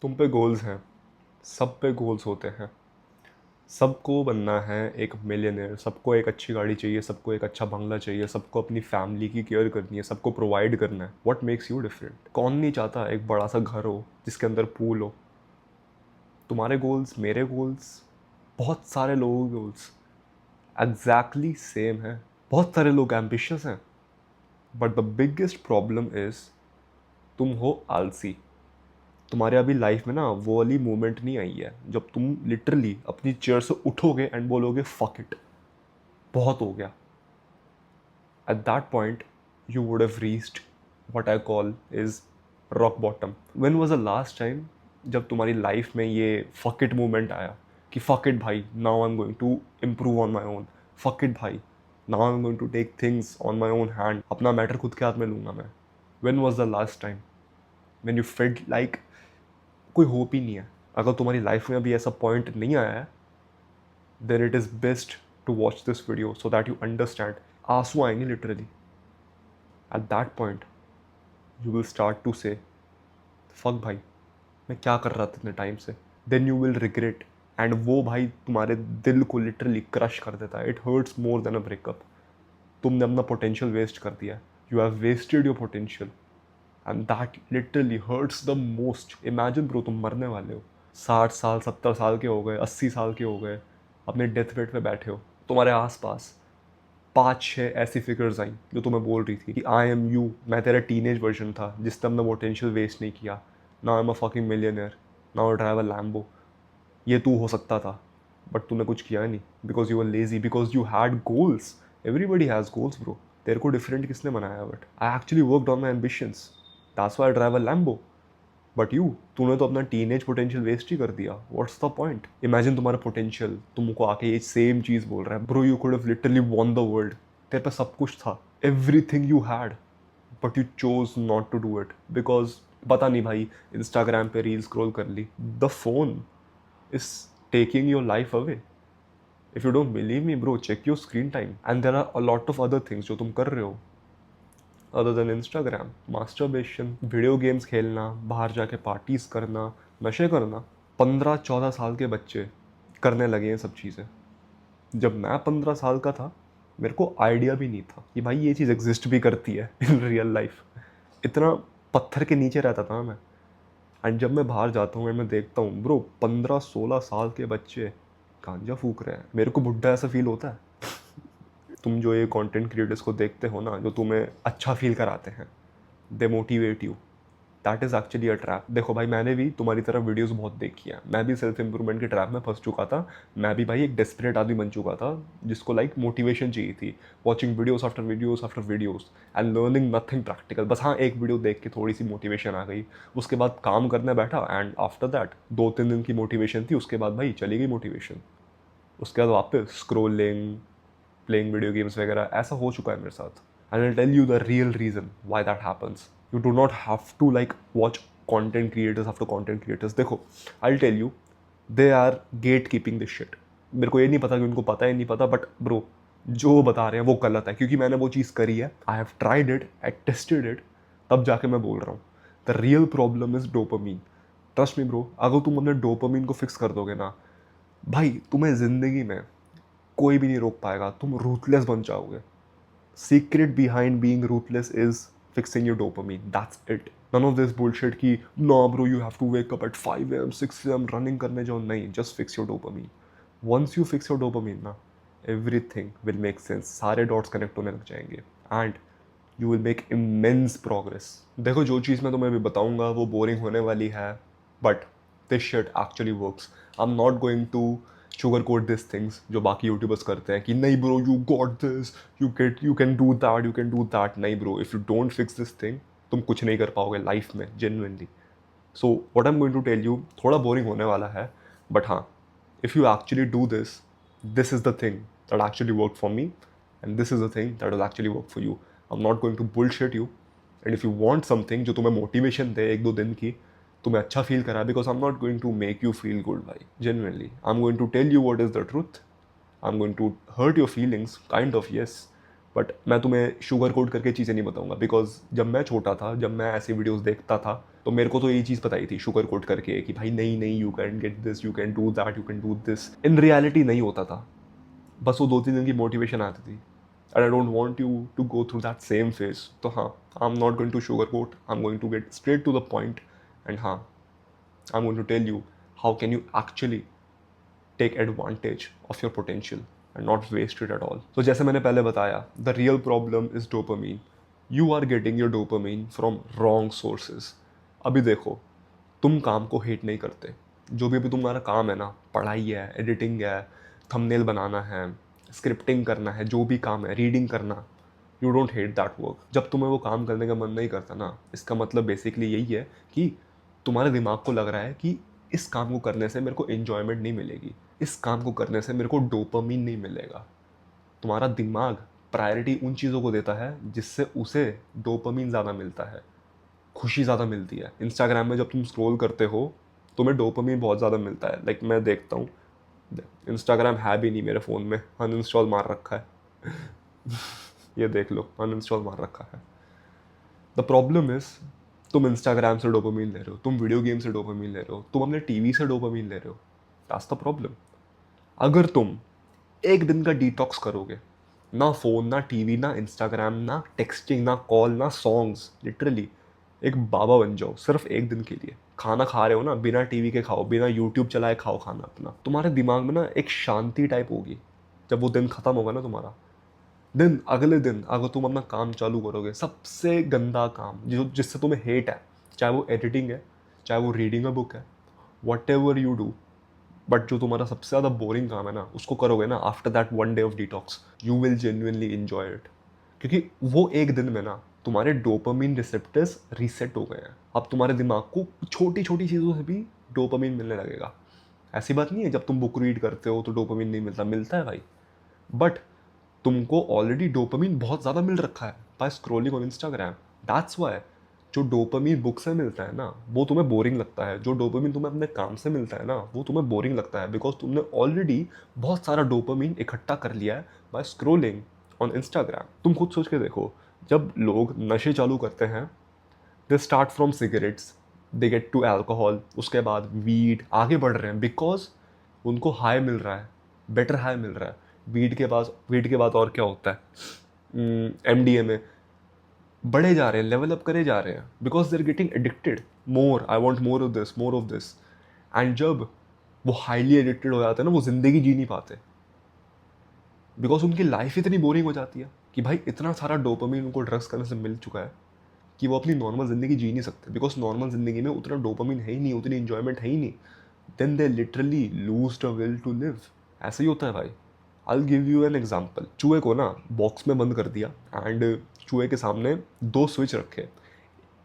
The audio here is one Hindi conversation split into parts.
तुम पे गोल्स हैं, सब पे गोल्स होते हैं। सबको बनना है एक मिलियनेयर, सबको एक अच्छी गाड़ी चाहिए, सबको एक अच्छा बंगला चाहिए, सबको अपनी फैमिली की केयर करनी है, सबको प्रोवाइड करना है। What makes you different? कौन नहीं चाहता एक बड़ा सा घर हो जिसके अंदर पूल हो? तुम्हारे गोल्स, मेरे गोल्स, बहुत सारे लोगों के गोल्स एग्जैक्टली सेम है। बहुत सारे लोग एम्बिशियस हैं, but the biggest problem is तुम हो आलसी। तुम्हारे अभी लाइफ में ना वो वाली मोमेंट नहीं आई है जब तुम लिटरली अपनी चेयर से उठोगे एंड बोलोगे फक इट, बहुत हो गया। Eight that point you would have reached what I call is rock bottom. When was the last time जब तुम्हारी लाइफ में ये फक इट मोमेंट आया कि फक इट भाई, now I am going to improve on my own. Fuck it भाई, now I am going to take things on my own hand, अपना मैटर खुद के हाथ में लूंगा मैं। When was the last time when you felt like कोई होप ही नहीं है? अगर तुम्हारी लाइफ में अभी ऐसा पॉइंट नहीं आया है, then it is best to watch this video so that you understand. आंसू आएंगे literally. At that point you will start to say fuck भाई, मैं क्या कर रहा था इतने टाइम से। Then you will regret, and वो भाई तुम्हारे दिल को लिटरली क्रश कर देता है। It hurts more than a breakup. तुमने अपना पोटेंशियल वेस्ट कर दिया, you have wasted your potential, and that literally hurts the most. Imagine bro, तुम मरने वाले हो, 60 साल 70 साल के हो गए, 80 साल के हो गए, अपने डेथ बेड पे बैठे हो, तुम्हारे आसपास 5-6 ऐसी फिगर्स आई जो तुम्हें बोल रही थी कि आई एम यू, मैं तेरा टीनेज वर्जन था जिसने अपना पोटेंशियल वेस्ट नहीं किया। Now I am a fucking millionaire, now I drive a Lambo. ये तू हो सकता था, बट तूने कुछ किया नहीं because you are lazy, because you had goals. Everybody has goals bro. तेरे को डिफरेंट किसने बनाया? But I actually worked on my ambitions, that's why I drive a Lambo. But you, तूने तो अपना टीनेज पोटेंशियल वेस्ट ही कर दिया। What's the point? इमेजिन तुम्हारा पोटेंशियल तुमको आके ये सेम चीज़ बोल रहा है, bro you could have literally won the world. तेरे पे सब कुछ था, everything you had, but you chose not to do it because पता नहीं भाई, इंस्टाग्राम पे रील स्क्रॉल कर ली। The phone is taking your life away. If you don't believe me bro, check your screen time and there are a lot of other things जो तुम कर रहे हो other than Instagram. Masturbation, video games खेलना, बाहर जाके पार्टीज करना, नशे करना। 15-14 साल के बच्चे करने लगे हैं सब चीज़ें। जब मैं 15 साल का था, मेरे को आइडिया भी नहीं था कि भाई ये चीज़ एग्जिस्ट भी करती है इन रियल लाइफ। इतना पत्थर के नीचे रहता था मैं। एंड जब मैं बाहर जाता हूँ एंड मैं देखता हूँ ब्रो, 15-16 साल के बच्चे गांजा फूक रहे हैं, मेरे को बुढ़ा ऐसा फील होता है। तुम जो ये कंटेंट क्रिएटर्स को देखते हो ना, जो तुम्हें अच्छा फील कराते हैं, they motivate you, that is actually a trap. देखो भाई, मैंने भी तुम्हारी तरह वीडियोस बहुत देखी हैं, मैं भी सेल्फ इंप्रूवमेंट के ट्रैप में फंस चुका था। मैं भी भाई एक डेस्परेट आदमी बन चुका था जिसको लाइक मोटिवेशन चाहिए थी, watching videos after videos and learning nothing practical. बस हाँ, एक वीडियो देख के थोड़ी सी मोटिवेशन आ गई, उसके बाद काम करने बैठा एंड आफ्टर दैट 2-3 दिन की मोटिवेशन थी, उसके बाद भाई चली गई मोटिवेशन। उसके बाद वापस स्क्रोलिंग, प्लेइंग वीडियो गेम्स वगैरह, ऐसा हो चुका है मेरे साथ। And I tell you the real reason why that happens. You do not have to like watch content creators after content creators. देखो, I tell you, they are get keeping this shit. मेरे को ये नहीं पता कि उनको पता है नहीं पता, बट ब्रो जो वो बता रहे हैं वो गलत है, क्योंकि मैंने वो चीज़ करी है। I have tried it, I tasted it, तब जाके मैं बोल रहा हूँ। The real problem is dopamine. Trust me bro, अगर तुम अपने डोपामीन को फिक्स कर दोगे ना भाई, तुम्हें ज़िंदगी में कोई भी नहीं रोक पाएगा, तुम रूथलेस बन जाओगे। Secret behind being ruthless is fixing your dopamine, that's it. None of this bullshit की no bro you have to wake up at 5 AM 6 AM running करने जाओ, नहीं, just fix your dopamine. Once you fix your dopamine ना, एवरीथिंग विल मेक सेंस, सारे डॉट्स कनेक्ट होने लग जाएंगे and you will make immense progress. देखो, जो चीज़ मैं तुम्हें अभी बताऊंगा वो बोरिंग होने वाली है, but this shit actually works. I am not going to sugar coat this things जो बाकी यूट्यूबर्स करते हैं कि नहीं bro you got this, you can do that, you can do that. नहीं bro, if you don't fix this thing, तुम कुछ नहीं कर पाओगे लाइफ में genuinely. So what I am going to tell you थोड़ा बोरिंग होने वाला है, बट हाँ, if you actually do this, this is the thing that actually work for me and this is the thing that will actually work for you. I am not going to bullshit you. And if you want something जो तुम्हें मोटिवेशन दे 1-2 दिन की, तुम्हें अच्छा फील करा, because I am not going to make you feel good भाई, genuinely I am going to tell you what is the truth. I am going to hurt your feelings, kind of, yes, but मैं तुम्हें शुगर कोट करके चीज़ें नहीं बताऊंगा, बिकॉज जब मैं छोटा था, जब मैं ऐसी वीडियोस देखता था, तो मेरे को तो यही चीज़ बताई थी शुगर कोट करके कि भाई नहीं नहीं, you can get this, you can do that, you can do this. In reality नहीं होता था, बस वो 2-3 दिन की मोटिवेशन आती थी। And I don't want you to go through that same phase. तो हाँ, I am not going to sugar coat, I am going to get straight to the point. And हाँ, I am going to tell you how can you actually take advantage of your potential and not waste it at all. तो जैसे मैंने पहले बताया, the real problem is dopamine. You are getting your dopamine from wrong sources. अभी देखो, तुम काम को हेट नहीं करते। जो भी अभी तुम्हारा काम है ना, पढ़ाई है, एडिटिंग है, थंबनेल बनाना है, स्क्रिप्टिंग करना है, जो भी काम है, रीडिंग करना, you don't hate that work. जब तुम्हें वो काम करने का मन नहीं करता ना, इसका मतलब बेसिकली यही है कि तुम्हारे दिमाग को लग रहा है कि इस काम को करने से मेरे को एन्जॉयमेंट नहीं मिलेगी, इस काम को करने से मेरे को डोपामीन नहीं मिलेगा। तुम्हारा दिमाग प्रायोरिटी उन चीज़ों को देता है जिससे उसे डोपामीन ज़्यादा मिलता है, खुशी ज़्यादा मिलती है। इंस्टाग्राम में जब तुम स्क्रॉल करते हो, तुम्हें डोपामीन बहुत ज़्यादा मिलता है। लाइक मैं देखता हूँ, इंस्टाग्राम है भी नहीं मेरे फ़ोन में, अनइंस्टॉल मार रखा है। ये देख लो, अनइंस्टॉल मार रखा है। द प्रॉब्लम इज, तुम इंस्टाग्राम से डोपामीन ले रहे हो, तुम वीडियो गेम से डोपामीन ले रहे हो, तुम अपने टीवी से डोपामीन ले रहे हो। That's the problem. अगर तुम एक दिन का डिटॉक्स करोगे, ना फ़ोन, ना टीवी, ना इंस्टाग्राम, ना टेक्सटिंग, ना कॉल, ना सॉन्ग्स, लिटरली एक बाबा बन जाओ सिर्फ एक दिन के लिए। खाना खा रहे हो ना, बिना टीवी के खाओ, बिना यूट्यूब चलाए खाओ खाना अपना। तुम्हारे दिमाग में ना एक शांति टाइप होगी। जब वो दिन खत्म होगा ना तुम्हारा, दिन अगले दिन अगर तुम अपना काम चालू करोगे, सबसे गंदा काम जो जिससे तुम्हें हेट है, चाहे वो एडिटिंग है, चाहे वो रीडिंग अ बुक है, what ever you do, but जो तुम्हारा सबसे ज़्यादा बोरिंग काम है ना, उसको करोगे ना after that 1 day of detox, you will genuinely enjoy it. क्योंकि वो एक दिन में ना तुम्हारे डोपामिन रिसेप्टर्स रीसेट हो गए हैं। अब तुम्हारे दिमाग को छोटी छोटी चीज़ों से भी डोपामिन मिलने लगेगा। ऐसी बात नहीं है जब तुम बुक रीड करते हो तो डोपामिन नहीं मिलता, मिलता है भाई। बट तुमको ऑलरेडी डोपामिन बहुत ज़्यादा मिल रखा है by scrolling on Instagram. That's why जो डोपामिन बुक से मिलता है ना, वो तुम्हें बोरिंग लगता है। जो डोपामिन तुम्हें अपने काम से मिलता है ना, वो तुम्हें बोरिंग लगता है, बिकॉज तुमने ऑलरेडी बहुत सारा डोपामिन इकट्ठा कर लिया है बाय स्क्रॉलिंग ऑन इंस्टाग्राम। तुम खुद सोच के देखो, जब लोग नशे चालू करते हैं, they start from cigarettes, they get to alcohol, उसके बाद वीड, आगे बढ़ रहे हैं बिकॉज उनको हाई मिल रहा है, बेटर हाई मिल रहा है। वीड के बाद और क्या होता है, MDMA। बढ़े जा रहे हैं, लेवल अप करे जा रहे हैं, because they are getting addicted. More, I want more of this, more of this. And जब वो हाईली एडिक्टेड हो जाते हैं ना, वो जिंदगी जी नहीं पाते, बिकॉज उनकी लाइफ इतनी बोरिंग हो जाती है कि भाई इतना सारा डोपामिन उनको ड्रग्स करने से मिल चुका है कि वो अपनी नॉर्मल ज़िंदगी जी नहीं सकते, बिकॉज नॉर्मल ज़िंदगी में उतना डोपामिन है ही नहीं, उतनी इंजॉयमेंट है ही नहीं। Then they literally lose the will to live. ऐसा ही होता है भाई। I give you an example. चूहे को ना बॉक्स में बंद कर दिया, एंड चूहे के सामने 2 स्विच रखे।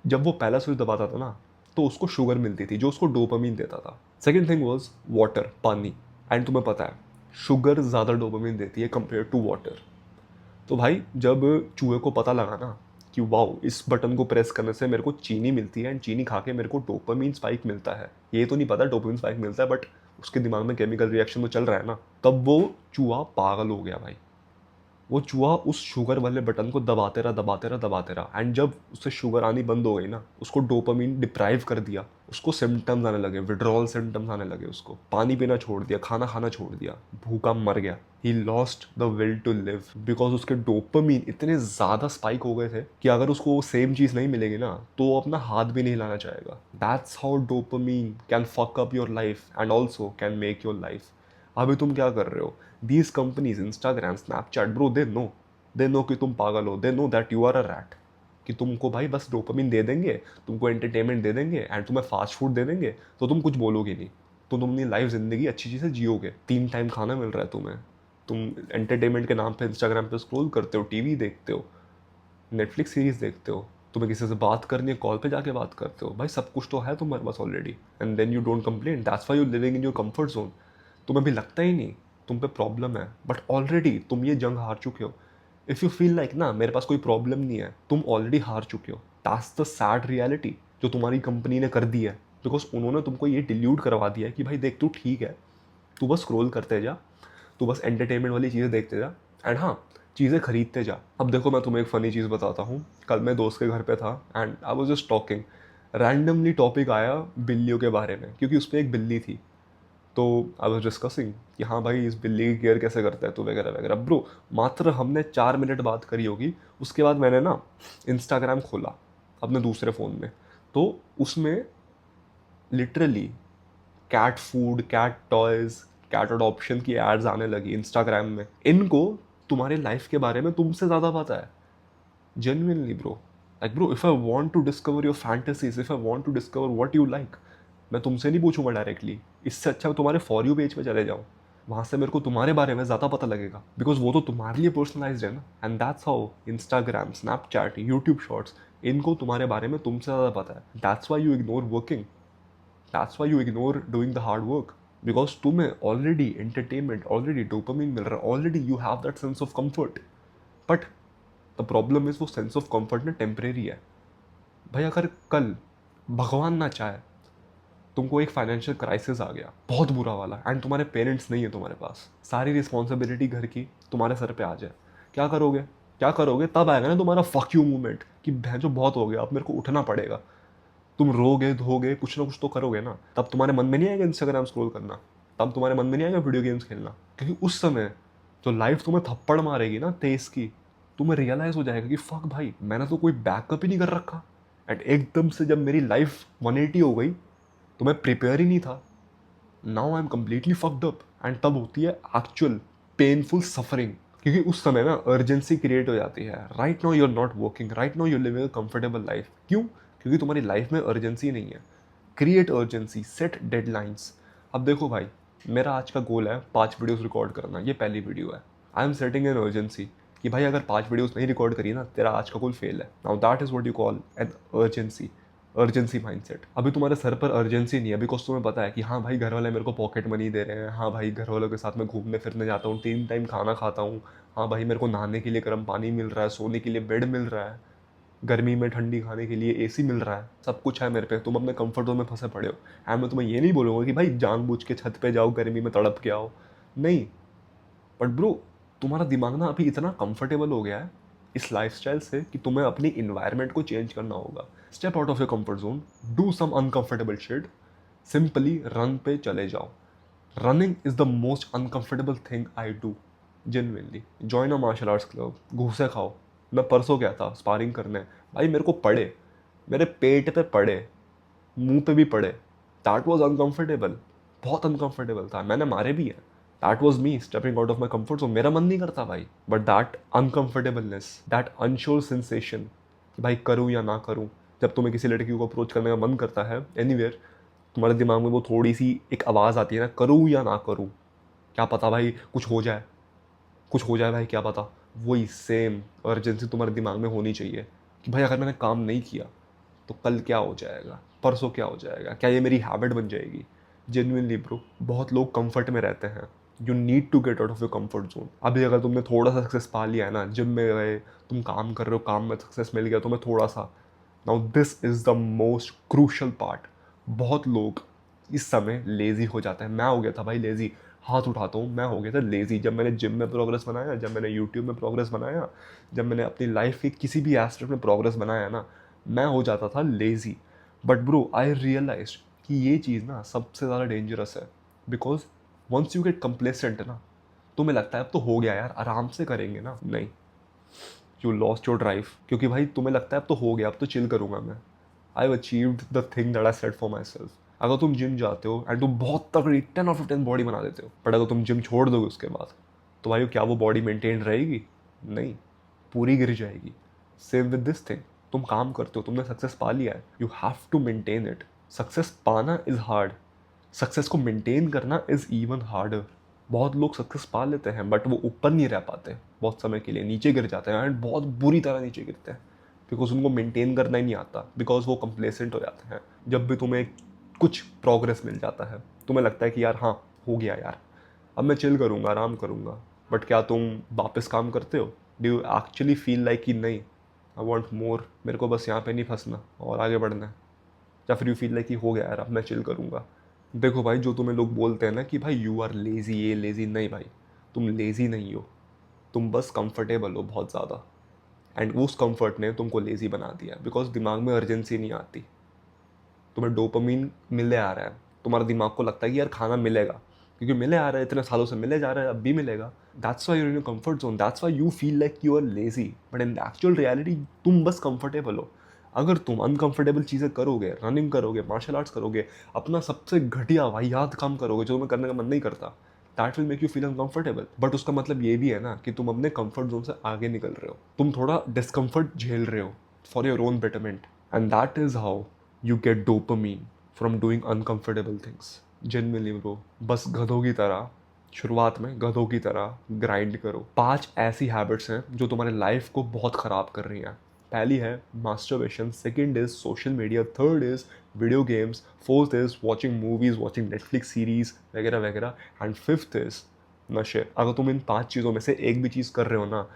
जब वो पहला स्विच दबाता था ना, तो उसको शुगर मिलती थी जो उसको डोपामिन देता था। सेकेंड थिंग वॉज वाटर, पानी। एंड तुम्हें पता है शुगर ज़्यादा डोपामिन देती है कंपेयर टू वाटर। तो भाई जब चूहे को पता लगा ना कि वाओ, इस बटन को प्रेस करने से मेरे को चीनी मिलती है एंड चीनी खा के मेरे को डोपामिन स्पाइक मिलता है, ये तो नहीं पता डोपामिन स्पाइक मिलता है, बट उसके दिमाग में केमिकल रिएक्शन तो चल रहा है ना, तब वो चूहा पागल हो गया भाई। वो चूहा उस शुगर वाले बटन को दबाते रहा, दबाते रहा, दबाते रहा, एंड जब उससे शुगर आनी बंद हो गई ना, उसको डोपामिन डिप्राइव कर दिया, उसको सिम्टम्स आने लगे, विड्रॉल सिम्टम्स आने लगे, उसको पानी पीना छोड़ दिया, खाना खाना छोड़ दिया, भूखा मर गया। He lost the will to live because उसके डोपामिन इतने ज़्यादा स्पाइक हो गए थे कि अगर उसको वो सेम चीज़ नहीं मिलेगी ना, तो वो अपना हाथ भी नहीं हिलाना चाहेगा। That's how dopamine can fuck up your life and also can make your life. अभी तुम क्या कर रहे हो? These companies, Instagram, Snapchat, bro, they know कि तुम पागल हो, they know that you are a rat. कि तुमको भाई बस डोपामिन दे देंगे, तुमको एंटरटेनमेंट दे देंगे एंड तुम्हें फास्ट फूड दे देंगे, तो तुम कुछ बोलोगे नहीं, तो तुम अपनी लाइफ ज़िंदगी अच्छी चीज़ें जियोगे। 3 टाइम खाना मिल रहा है तुम्हें, तुम एंटरटेनमेंट के नाम पे इंस्टाग्राम पे स्क्रॉल करते हो, टीवी देखते हो, नेटफ्लिक्स सीरीज देखते हो, तुम्हें किसी से बात करनी है कॉल पे जाके बात करते हो। भाई सब कुछ तो है तुम्हारे पास already, and then you don't complain. That's why you living in your comfort zone. तुम्हें भी लगता ही नहीं तुम पे प्रॉब्लम है, बट ऑलरेडी तुम ये जंग हार चुके हो। इफ़ यू फील लाइक ना मेरे पास कोई प्रॉब्लम नहीं है, तुम ऑलरेडी हार चुके हो। दैट्स द सैड रियलिटी जो तुम्हारी कंपनी ने कर दी है, बिकॉज उन्होंने तुमको ये डिल्यूट करवा दिया है कि भाई देख, तू ठीक है, तू बस स्क्रॉल करते जा, तू बस एंटरटेनमेंट वाली चीज़ें देखते जा, एंड हाँ, चीज़ें खरीदते जा। अब देखो मैं तुम्हें एक फ़नी चीज़ बताता हूँ। कल मैं दोस्त के घर पे था and I was just talking, randomly topic आया बिल्लियों के बारे में, क्योंकि उस पे एक बिल्ली थी। तो आई वाज़ डिस्कसिंग कि हाँ भाई, इस बिल्ली की केयर कैसे करता है तू, वगैरह वगैरह। ब्रो मात्र हमने 4 मिनट बात करी होगी, उसके बाद मैंने ना इंस्टाग्राम खोला अपने दूसरे फ़ोन में, तो उसमें literally cat food, cat toys, cat adoption की एड्स आने लगी इंस्टाग्राम में। इनको तुम्हारे लाइफ के बारे में तुमसे ज़्यादा पता है, genuinely bro. Like bro, if I want to discover your fantasies, if I want to discover what you like, मैं तुमसे नहीं पूछूंगा डायरेक्टली। इससे अच्छा मैं तुम्हारे फॉर यू पेज पे चले जाऊँ, वहाँ से मेरे को तुम्हारे बारे में ज़्यादा पता लगेगा, बिकॉज वो तो तुम्हारे लिए पर्सनलाइज्ड है ना। And that's how Instagram, Snapchat, YouTube shorts, इनको तुम्हारे बारे में तुमसे ज़्यादा पता है। That's why you ignore working, that's why you ignore doing the hard work, because तुम्हें ऑलरेडी एंटरटेनमेंट, ऑलरेडी डोपामिन मिल रहा है, already you have that sense of comfort. But the problem is वो सेंस ऑफ कंफर्ट ना टेम्परेरी है भाई। अगर कल भगवान ना चाहे तुमको एक फाइनेंशियल क्राइसिस आ गया बहुत बुरा वाला, एंड तुम्हारे पेरेंट्स नहीं है तुम्हारे पास, सारी रिस्पॉन्सिबिलिटी घर की तुम्हारे सर पे आ जाए, क्या करोगे? क्या करोगे? तब आएगा ना तुम्हारा फक यू मूवमेंट कि बहन जो बहुत हो गया, अब मेरे को उठना पड़ेगा। तुम रोगे धोगे, कुछ ना कुछ तो करोगे ना। तब तुम्हारे मन में नहीं आएगा इंस्टाग्राम स्क्रॉल करना, तब तुम्हारे मन में नहीं आएगा वीडियो गेम्स खेलना, क्योंकि उस समय जो लाइफ तुम्हें थप्पड़ मारेगी ना तेज की, तुम्हें रियलाइज हो जाएगा कि फक भाई, मैंने तो कोई बैकअप ही नहीं कर रखा। एंड एकदम से जब मेरी लाइफ 180 हो गई, तो मैं प्रिपेयर ही नहीं था। Now I am completely fucked up. And तब होती है एक्चुअल पेनफुल सफरिंग, क्योंकि उस समय ना अर्जेंसी क्रिएट हो जाती है। Right now you are not working, right now you are living a comfortable life. क्यों? क्योंकि तुम्हारी लाइफ में अर्जेंसी नहीं है। Create urgency, set deadlines. अब देखो भाई, मेरा आज का गोल है 5 वीडियोस रिकॉर्ड करना, ये पहली वीडियो है। I am setting an urgency कि भाई अगर 5 वीडियोस नहीं रिकॉर्ड करी ना, तेरा आज का गोल फेल है। Now that is what you call an urgency, urgency mindset. अभी तुम्हारे सर पर अर्जेंसी नहीं है, बिकॉज तुम्हें पता है कि हाँ भाई घर वाले मेरे को पॉकेट मनी दे रहे हैं, हाँ भाई घर वालों के साथ मैं घूमने फिरने जाता हूँ, 3 टाइम खाना खाता हूँ, हाँ भाई मेरे को नहाने के लिए गर्म पानी मिल रहा है, सोने के लिए बेड मिल रहा है, गर्मी में ठंडी खाने के लिए एसी मिल रहा है, सब कुछ है मेरे पे। तुम अपने कंफर्ट जोन में फंसे पड़े हो। एंड मैं तुम्हें ये नहीं बोलूँगा कि भाई जानबूझ के छत पे जाओ, गर्मी में तड़प के आओ, नहीं। बट ब्रो, तुम्हारा दिमाग ना अभी इतना कंफर्टेबल हो गया है इस लाइफस्टाइल से कि तुम्हें अपनी इन्वायरमेंट को चेंज करना होगा। Step out of your comfort zone, do some uncomfortable shit, simply run पे चले जाओ। Running is the most uncomfortable thing I do, genuinely. Join a martial arts club, घूसे खाओ। मैं परसों गया था स्पारिंग करने, भाई मेरे को पड़े, मेरे पेट पे पड़े, मुंह पे भी पड़े। दैट वॉज अनकंफर्टेबल, बहुत अनकंफर्टेबल था, मैंने मारे भी हैं। That was me stepping out of my comfort zone. मेरा मन नहीं करता भाई, but that uncomfortableness, that unsure sensation कि भाई करूँ या ना करूँ, जब तुम्हें किसी लड़की को अप्रोच करने का मन करता है एनीवेयर, तुम्हारे दिमाग में वो थोड़ी सी एक आवाज़ आती है ना, करूँ या ना करूँ, क्या पता भाई कुछ हो जाए, कुछ हो जाए भाई, क्या पता। वही सेम अर्जेंसी तुम्हारे दिमाग में होनी चाहिए कि भाई अगर मैंने काम नहीं किया तो कल क्या हो जाएगा, परसों क्या हो जाएगा, क्या ये मेरी हैबिट बन जाएगी। जेन्युइनली ब्रो, बहुत लोग कंफर्ट में रहते हैं। You need to get out of your comfort zone. अभी अगर तुमने थोड़ा सा सक्सेस पा लिया है ना, जिम में गए, तुम काम कर रहे हो, काम में सक्सेस मिल गया तुम्हें थोड़ा सा, now this is the most crucial part. बहुत लोग इस समय लेज़ी हो जाते हैं। मैं हो गया था भाई लेज़ी, हाथ उठाता हूँ, मैं हो गया था लेज़ी। जब मैंने जिम में प्रोग्रेस बनाया, जब मैंने यूट्यूब में प्रोग्रेस बनाया, जब मैंने अपनी लाइफ के किसी भी एस्पेक्ट में प्रोग्रेस बनाया ना, मैं हो जाता था lazy. But bro I realize कि ये चीज़ ना सबसे ज़्यादा डेंजरस है, because once you get complacent ना, तुम्हें लगता है अब तो हो गया यार, आराम से करेंगे ना, नहीं, यू लॉस्ट योर ड्राइव। क्योंकि भाई तुम्हें लगता है अब तो हो गया, अब तो चिल करूंगा मैं। I have achieved the thing that I set for my self. अगर तुम जिम जाते हो एंड तुम बहुत तगड़ी 10 out of 10 बॉडी बना देते हो, बट अगर तुम जिम छोड़ दोगे उसके बाद, तो भाई क्या वो बॉडी मेंटेन रहेगी? नहीं, पूरी गिर जाएगी। सेम विद दिस थिंग, तुम काम करते हो, तुमने सक्सेस पा लिया है, you have to maintain it. Success पाना इज हार्ड, सक्सेस को मेंटेन करना इज इवन हार्डर। बहुत लोग सक्सेस पा लेते हैं बट वो ऊपर नहीं रह पाते, बहुत समय के लिए नीचे गिर जाते हैं, एंड बहुत बुरी तरह नीचे गिरते हैं, बिकॉज उनको मेंटेन करना ही नहीं आता, बिकॉज वो कंप्लेसेंट हो जाते हैं। जब भी तुम्हें कुछ प्रोग्रेस मिल जाता है, तुम्हें लगता है कि यार हाँ हो गया यार, अब मैं चिल करूँगा, आराम करूँगा, बट क्या तुम वापस काम करते हो? Do you actually feel like कि नहीं, आई वॉन्ट मोर, मेरे को बस यहाँ पे नहीं फंसना और आगे बढ़ना है? या फिर यू फील लाइक कि हो गया यार, अब मैं चिल करूँगा? देखो भाई, जो तुम्हें लोग बोलते हैं ना कि भाई यू आर लेज़ी, ये लेज़ी, नहीं भाई, तुम लेज़ी नहीं हो, तुम बस कंफर्टेबल हो बहुत ज़्यादा, एंड उस कंफर्ट ने तुमको लेज़ी बना दिया, बिकॉज दिमाग में अर्जेंसी नहीं आती। तुम्हें डोपामीन मिले आ रहा है, तुम्हारे दिमाग को लगता है कि यार खाना मिलेगा, क्योंकि मिले आ रहा है, इतने सालों से मिले जा रहा है, अब भी मिलेगा। That's why you're in your comfort zone, that's why you feel like you are lazy, but in actual reality तुम बस कंफर्टेबल हो। अगर तुम अनकंफर्टेबल चीज़ें करोगे, रनिंग करोगे, मार्शल आर्ट्स करोगे, अपना सबसे घटिया वाहियात काम करोगे जो तुम्हें करने का मन नहीं करता, that will make you feel uncomfortable. But उसका मतलब ये भी है ना कि तुम अपने कंफर्ट जोन से आगे निकल रहे हो, तुम थोड़ा डिस्कम्फर्ट झेल रहे हो for your own betterment, and that is how you get dopamine from doing uncomfortable things. Genuinely bro, बस गधों की तरह, शुरुआत में गधों की तरह ग्राइंड करो। 5 ऐसी हैबिट्स हैं जो तुम्हारे लाइफ को बहुत ख़राब कर रही हैं। पहली है masturbation, second is social media, third is video games, fourth is watching movies, watching Netflix series वगैरह वगैरह, एंड फिफ्थ इज नशे। अगर तुम इन 5 चीज़ों में से एक भी चीज़ कर रहे हो ना,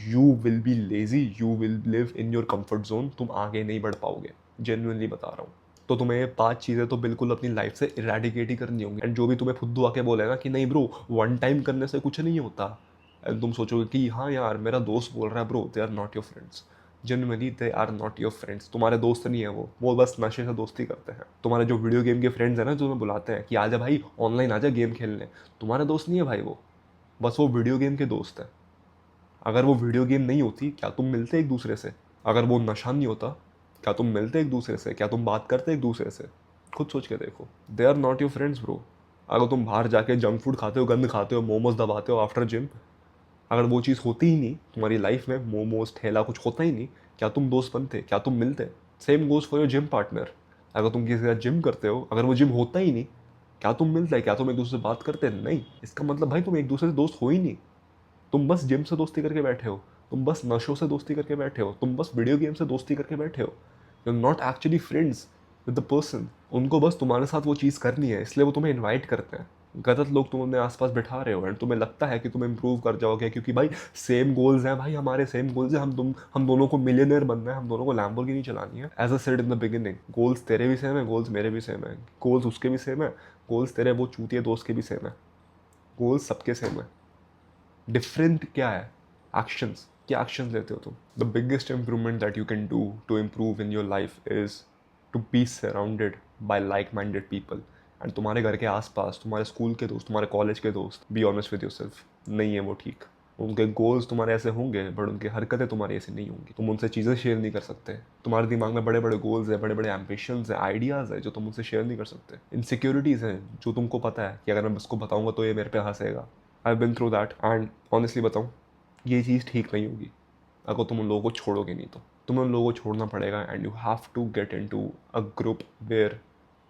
you will be lazy, you will live in your comfort zone, तुम आगे नहीं बढ़ पाओगे, जेन्युइनली बता रहा हूँ। तो तुम्हें ये 5 चीज़ें तो बिल्कुल अपनी लाइफ से इरेडिकेट ही करनी होंगी। एंड जो भी तुम्हें फुद्दू आके बोले ना कि नहीं ब्रो, वन टाइम करने से कुछ नहीं होता, एंड तुम सोचोगे कि हाँ यार मेरा दोस्त बोल रहा है, bro they are not your friends. Genuinely they are not your friends, तुम्हारे दोस्त नहीं है वो बस नशे से दोस्ती करते हैं। तुम्हारे जो वीडियो गेम के फ्रेंड्स हैं ना, जो तुम्हें बुलाते हैं कि आजा भाई ऑनलाइन आजा गेम खेलने, तुम्हारे दोस्त नहीं है भाई वो, बस वो वीडियो गेम के दोस्त हैं। अगर वो वीडियो गेम नहीं होती, क्या तुम मिलते एक दूसरे से? अगर वो नशा नहीं होता, क्या तुम मिलते एक दूसरे से? क्या तुम बात करते एक दूसरे से? खुद सोच के देखो, they are not your friends bro. अगर तुम बाहर जाके जंक फूड खाते हो, गंद खाते हो, मोमोज दबाते हो आफ्टर जिम, अगर वो चीज़ होती ही नहीं तुम्हारी लाइफ में, मोमोज ठेला कुछ होता ही नहीं, क्या तुम दोस्त बनते? क्या तुम मिलते? Same goes for your gym partner. अगर तुम किसी के साथ जिम करते हो, अगर वो जिम होता ही नहीं, क्या तुम मिलते? क्या तुम एक दूसरे से बात करते? नहीं। इसका मतलब भाई तुम एक दूसरे से दोस्त हो ही नहीं, तुम बस जिम से दोस्ती करके बैठे हो, तुम बस नशों से दोस्ती करके बैठे हो, तुम बस वीडियो गेम से दोस्ती करके बैठे हो। You are not actually friends with the person. उनको बस तुम्हारे साथ वो चीज़ करनी है, इसलिए वो तुम्हें इन्वाइट करते हैं। गलत लोग तुम अपने आसपास बिठा रहे हो, एंड तुम्हें लगता है कि तुम इंप्रूव कर जाओगे, क्योंकि भाई सेम गोल्स हैं, भाई हमारे सेम गोल्स हैं, हम दोनों को मिलियनर बनना है, हम दोनों को लैम्बोर्गिनी चलानी है। As I said in the beginning, goals तेरे भी सेम है, गोल्स मेरे भी सेम है, गोल्स उसके भी सेम है, गोल्स तेरे वो चूतिए दोस्त के भी सेम है, गोल्स सबके सेम है। डिफरेंट क्या है? एक्शंस। क्या एक्शंस लेते हो तुम? The biggest improvement that you can do to improve in your life is to be surrounded by like minded people. And तुम्हारे घर के आसपास, तुम्हारे स्कूल के दोस्त, तुम्हारे कॉलेज के दोस्त, बी ऑनेस्ट विद योरसेल्फ, नहीं है वो ठीक। उनके गोल्स तुम्हारे ऐसे होंगे, बट उनकी हरकतें तुम्हारी ऐसी नहीं होंगी। तुम उनसे चीज़ें शेयर नहीं कर सकते, तुम्हारे दिमाग में बड़े बड़े गोल्स है, बड़े बड़े एम्बिशंस है, आइडियाज़ है जो तुम उनसे शेयर नहीं कर सकते। इनसिक्योरिटीज़ हैं जो तुमको पता है कि अगर मैं उसको बताऊंगा तो ये मेरे पे हंसेगा। I been through that, and honestly बताऊँ, ये चीज़ ठीक नहीं होगी अगर तुम उन लोगों को छोड़ोगे नहीं तो। तुम्हें उन लोगों को छोड़ना पड़ेगा, and you have to get into a group where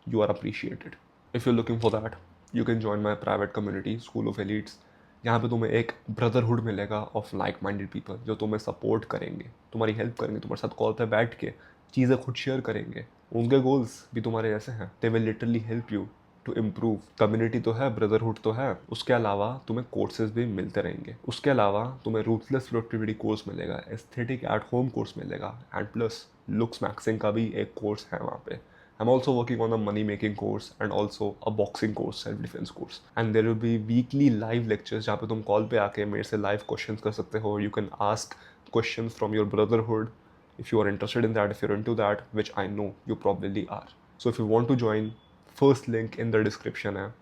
you are appreciated. If you're looking for that, you can join my private community, School of Elites. यहाँ पे तुम्हें एक ब्रदरहुड मिलेगा ऑफ लाइक माइंडेड पीपल जो तुम्हें सपोर्ट करेंगे, तुम्हारी हेल्प करेंगे, तुम्हारे साथ कॉल पे बैठ के चीज़ें खुद शेयर करेंगे। उनके गोल्स भी तुम्हारे जैसे हैं, they will literally help you to improve. Community तो है, ब्रदरहुड तो है, उसके अलावा तुम्हें कोर्सेज भी मिलते रहेंगे। उसके अलावा तुम्हें रूथलेस प्रोडक्टिविटी कोर्स मिलेगा, एस्थेटिक एट होम कोर्स मिलेगा, एंड प्लस लुक्स मैक्सिंग का भी एक कोर्स है वहाँ पे। I'm also working on a money making course and also a boxing course, self defense course. And there will be weekly live lectures जहाँ पे तुम कॉल पे आके मेरे से live questions कर सकते हो. You can ask questions from your brotherhood if you are interested in that, if you're into that, which I know you probably are. So if you want to join, first link in the description है.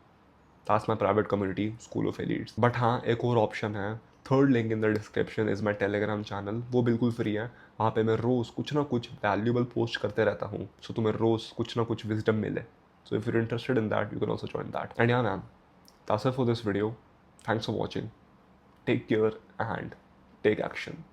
That's my private community, School of Elites. But हाँ, एक और ऑप्शन है, third link in the description is my Telegram channel. वो बिल्कुल फ्री है, वहाँ पे मैं रोज़ कुछ ना कुछ वैल्यूबल पोस्ट करते रहता हूँ, सो तुम्हें रोज़ कुछ ना कुछ विजडम मिले। So if you interested in that, you can also join that. And yeah man, that's it for this video. Thanks for watching. Take care and take action.